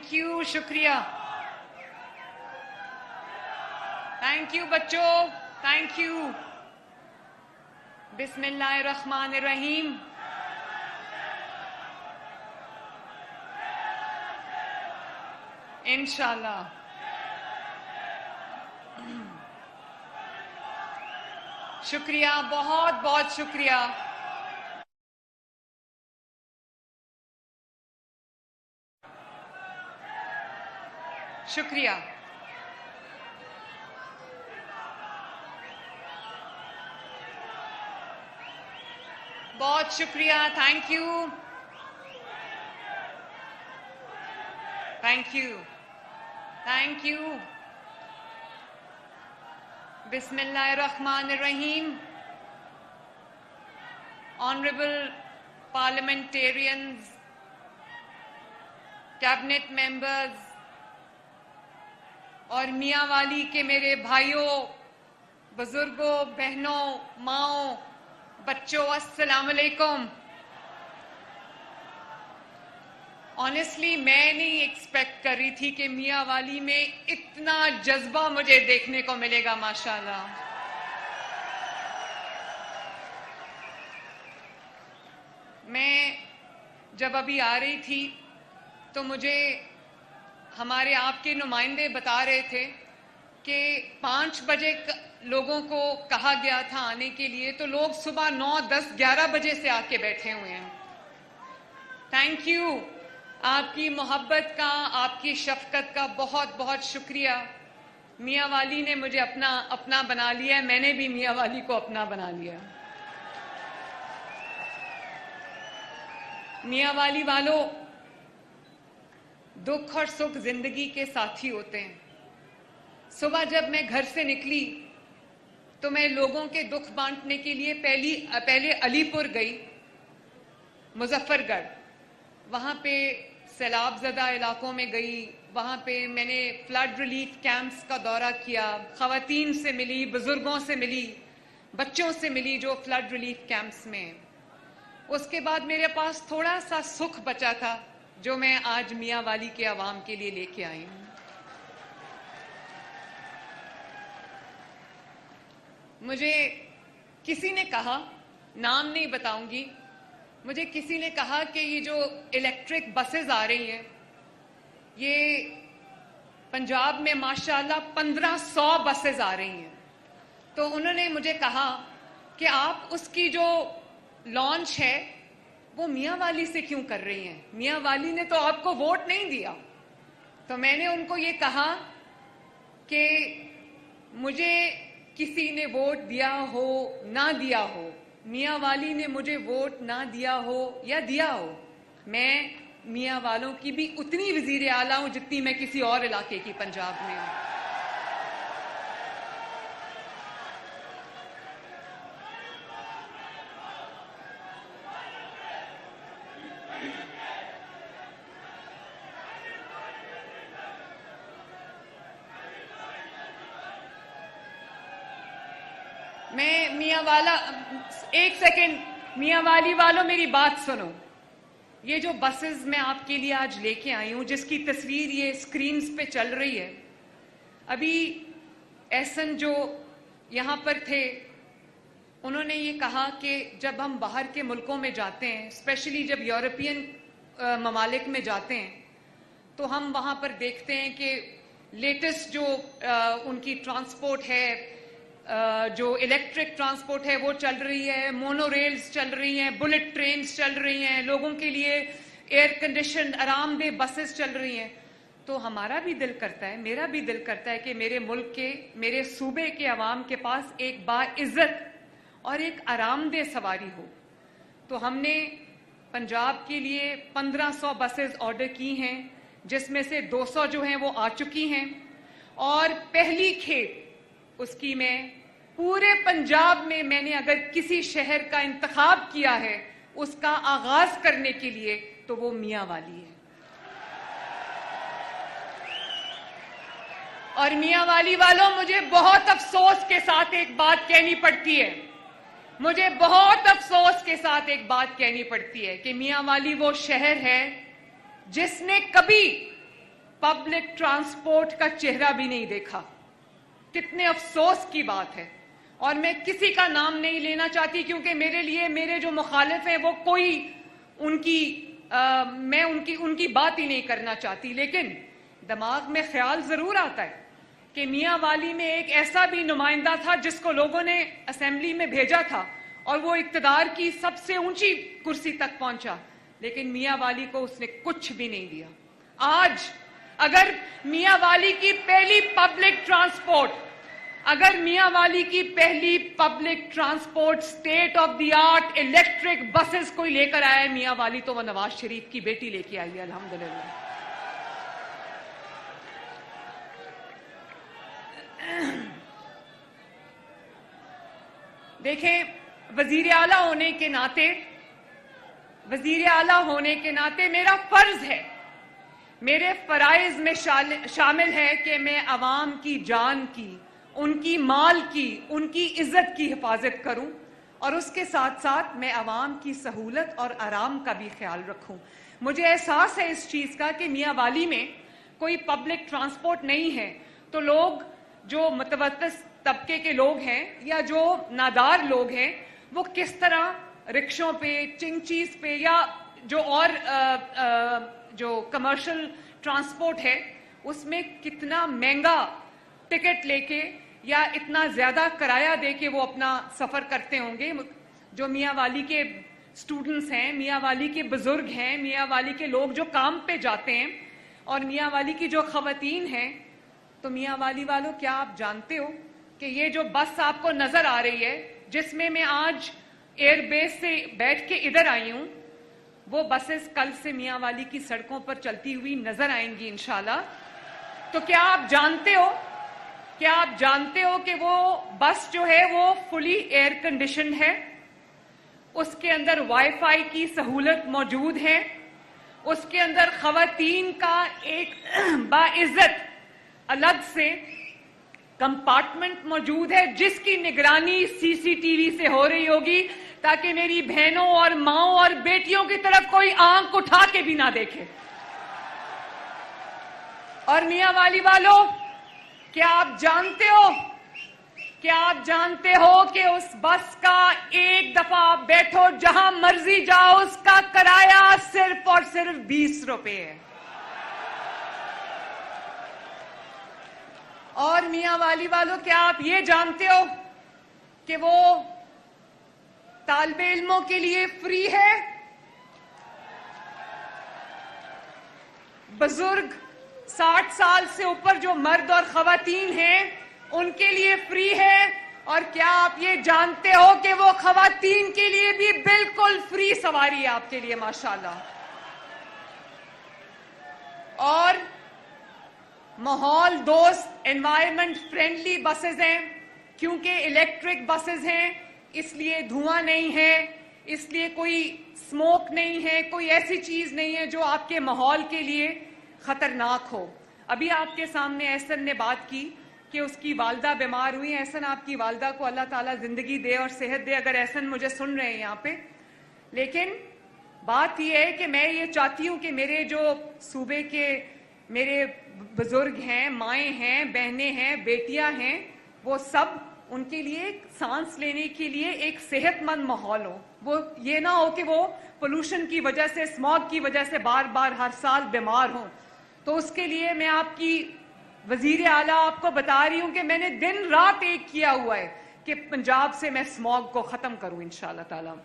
Thank you, شکریہ. Thank you بچوں، thank you. بسم اللہ الرحمن الرحیم. انشاءاللہ. شکریہ، بہت بہت شکریہ. شکریہ. بہت شکریہ. Thank you. Thank you. Thank you. بسم اللہ الرحمن الرحیم. آنریبل پارلیمنٹیرینز، کیبنٹ ممبرز اور میاں والی کے میرے بھائیوں، بزرگوں، بہنوں، ماؤں، بچوں، السلام علیکم. آنیسٹلی میں نہیں ایکسپیکٹ کر رہی تھی کہ میاں والی میں اتنا جذبہ مجھے دیکھنے کو ملے گا. ماشاءاللہ. میں جب ابھی آ رہی تھی تو مجھے ہمارے آپ کے نمائندے بتا رہے تھے کہ 5 بجے لوگوں کو کہا گیا تھا آنے کے لیے، تو لوگ صبح 9، 10، 11 بجے سے آ کے بیٹھے ہوئے ہیں. Thank you. آپ کی محبت کا، آپ کی شفقت کا بہت بہت شکریہ. میاں والی نے مجھے اپنا بنا لیا ہے، میں نے بھی میاں والی کو اپنا بنا لیا. میاں والی والوں، دکھ اور سکھ زندگی کے ساتھی ہوتے ہیں. صبح جب میں گھر سے نکلی تو میں لوگوں کے دکھ بانٹنے کے لیے پہلے علی پور گئی، مظفر گڑھ. وہاں پہ سیلاب زدہ علاقوں میں گئی. وہاں پہ میں نے فلڈ ریلیف کیمپس کا دورہ کیا، خواتین سے ملی، بزرگوں سے ملی، بچوں سے ملی جو فلڈ ریلیف کیمپس میں. اس کے بعد میرے پاس تھوڑا سا سکھ بچا تھا جو میں آج میاں والی کے عوام کے لیے لے کے آئی ہوں. مجھے کسی نے کہا، نام نہیں بتاؤں گی، مجھے کسی نے کہا کہ یہ جو الیکٹرک بسز آ رہی ہیں، یہ پنجاب میں ماشاءاللہ 1500 بسز آ رہی ہیں. تو انہوں نے مجھے کہا کہ آپ اس کی جو لانچ ہے وہ میاں والی سے کیوں کر رہی ہیں؟ میاں والی نے تو آپ کو ووٹ نہیں دیا. تو میں نے ان کو یہ کہا کہ مجھے کسی نے ووٹ دیا ہو نہ دیا ہو، میاں والی نے مجھے ووٹ نہ دیا ہو یا دیا ہو، میں میاں والوں کی بھی اتنی وزیر اعلیٰ ہوں جتنی میں کسی اور علاقے کی پنجاب میں ہوں. میں میاں والا، ایک سیکنڈ، میاں والی والوں میری بات سنو. یہ جو بسز میں آپ کے لیے آج لے کے آئی ہوں، جس کی تصویر یہ اسکرینز پہ چل رہی ہے، ابھی ایسن جو یہاں پر تھے انہوں نے یہ کہا کہ جب ہم باہر کے ملکوں میں جاتے ہیں، اسپیشلی جب یورپین ممالک میں جاتے ہیں، تو ہم وہاں پر دیکھتے ہیں کہ لیٹسٹ جو ان کی ٹرانسپورٹ ہے، جو الیکٹرک ٹرانسپورٹ ہے وہ چل رہی ہے، مونو ریلز چل رہی ہیں، بلٹ ٹرینز چل رہی ہیں، لوگوں کے لیے ایئر کنڈیشنڈ آرام دہ بسز چل رہی ہیں. تو ہمارا بھی دل کرتا ہے، میرا بھی دل کرتا ہے کہ میرے ملک کے، میرے صوبے کے عوام کے پاس ایک باعزت اور ایک آرام دہ سواری ہو. تو ہم نے پنجاب کے لیے 1500 بسز آرڈر کی ہیں، جس میں سے 200 جو ہیں وہ آ چکی ہیں، اور پہلی کھیپ اس کی میں پورے پنجاب میں نے اگر کسی شہر کا انتخاب کیا ہے اس کا آغاز کرنے کے لیے تو وہ میاں والی ہے. اور میاں والی والوں، مجھے بہت افسوس کے ساتھ ایک بات کہنی پڑتی ہے، مجھے بہت افسوس کے ساتھ ایک بات کہنی پڑتی ہے کہ میاں والی وہ شہر ہے جس نے کبھی पब्लिक ट्रांसपोर्ट का चेहरा भी नहीं देखा। कितने अफसोस की बात है। और मैं किसी का नाम नहीं लेना चाहती, क्योंकि मेरे लिए मेरे जो मुखालिफ हैं वो कोई मैं उनकी बात ही नहीं करना चाहती, लेकिन दिमाग में ख्याल जरूर आता है कि मियां वाली में एक ऐसा भी नुमाइंदा था जिसको लोगों ने असेंबली में भेजा था और वो इक्तदार की सबसे ऊंची कुर्सी तक पहुंचा, लेकिन मियां वाली को उसने कुछ भी नहीं दिया। आज अगर मियां वाली की पहली public transport state of the art electric buses कोई लेकर आया है मियां वाली, तो वो नवाज शरीफ की बेटी लेके आई है, अल्हम्दुलिल्लाह। देखें, वजीर आला होने के नाते मेरा फर्ज है, मेरे फराइज में शामिल है कि मैं अवाम की जान की, उनकी माल की, उनकी इज्जत की हिफाजत करूं और उसके साथ साथ मैं अवाम की सहूलत और आराम का भी ख्याल रखूं। मुझे एहसास है इस चीज़ का कि मियां वाली में कोई पब्लिक ट्रांसपोर्ट नहीं है, तो लोग जो मुतवस्सित तबके के लोग हैं या जो नादार लोग हैं वो किस तरह रिक्शों पे, चिंगचीज पे या जो और जो कमर्शियल ट्रांसपोर्ट है उसमें कितना महंगा टिकट लेके या इतना ज्यादा किराया दे के वो अपना सफर करते होंगे। जो मियां वाली के स्टूडेंट्स हैं, मियां वाली के बुजुर्ग हैं, मियां वाली के लोग जो काम पे जाते हैं और मियां वाली की जो खवातीन हैं, तो मियां वाली वालों, क्या आप जानते हो कि ये जो बस आपको नजर आ रही है जिसमें मैं आज एयरबेस से बैठ के इधर आई हूं, वो बसेस कल से मियां वाली की सड़कों पर चलती हुई नजर आएंगी इंशाल्लाह। तो क्या आप जानते हो कि वो बस जो है वो फुली एयर कंडीशन है, उसके अंदर वाईफाई की सहूलत मौजूद है, उसके अंदर खवातीन का एक बाइज्जत अलग से कंपार्टमेंट मौजूद है जिसकी निगरानी सीसीटीवी से हो रही होगी, ताकि मेरी बहनों और माओं और बेटियों की तरफ कोई आंख उठा के भी ना देखे। और मियां वाली वालों, क्या आप जानते हो कि उस बस का एक दफा आप बैठो, जहां मर्जी जाओ, उसका किराया सिर्फ और सिर्फ 20 रुपए है। और मियां वाली वालों, क्या आप ये जानते हो कि वो तालिबे इल्मों के लिए फ्री है, बुजुर्ग 60 साल से ऊपर जो मर्द और खवातीन हैं उनके लिए फ्री है, और क्या आप ये जानते हो कि वो खवातीन के लिए भी बिल्कुल फ्री सवारी है आपके लिए, माशाल्लाह। और माहौल दोस्त, एनवायरमेंट फ्रेंडली बसेस हैं, क्योंकि इलेक्ट्रिक बसेस हैं, इसलिए धुआं नहीं है, इसलिए कोई स्मोक नहीं है, कोई ऐसी चीज नहीं है जो आपके माहौल के लिए खतरनाक हो। अभी आपके सामने एहसन ने बात की कि उसकी वालदा बीमार हुई। एहसन, आपकी वालदा को अल्लाह ताला जिंदगी दे और सेहत दे, अगर एहसन मुझे सुन रहे हैं यहाँ पे। लेकिन बात यह है कि मैं ये चाहती हूँ कि मेरे जो सूबे के मेरे बुजुर्ग हैं, माएँ हैं, बहनें हैं, बेटियां हैं, वो सब, उनके लिए सांस लेने के लिए एक सेहतमंद माहौल हो। वो ये ना हो कि वो पोल्यूशन की वजह से, स्मॉग की वजह से बार बार हर साल बीमार हों। तो उसके लिए मैं आपकी वजीर आला आपको बता रही हूं कि मैंने दिन रात एक किया हुआ है कि पंजाब से मैं स्मॉग को खत्म करूं इंशाअल्लाह ताला।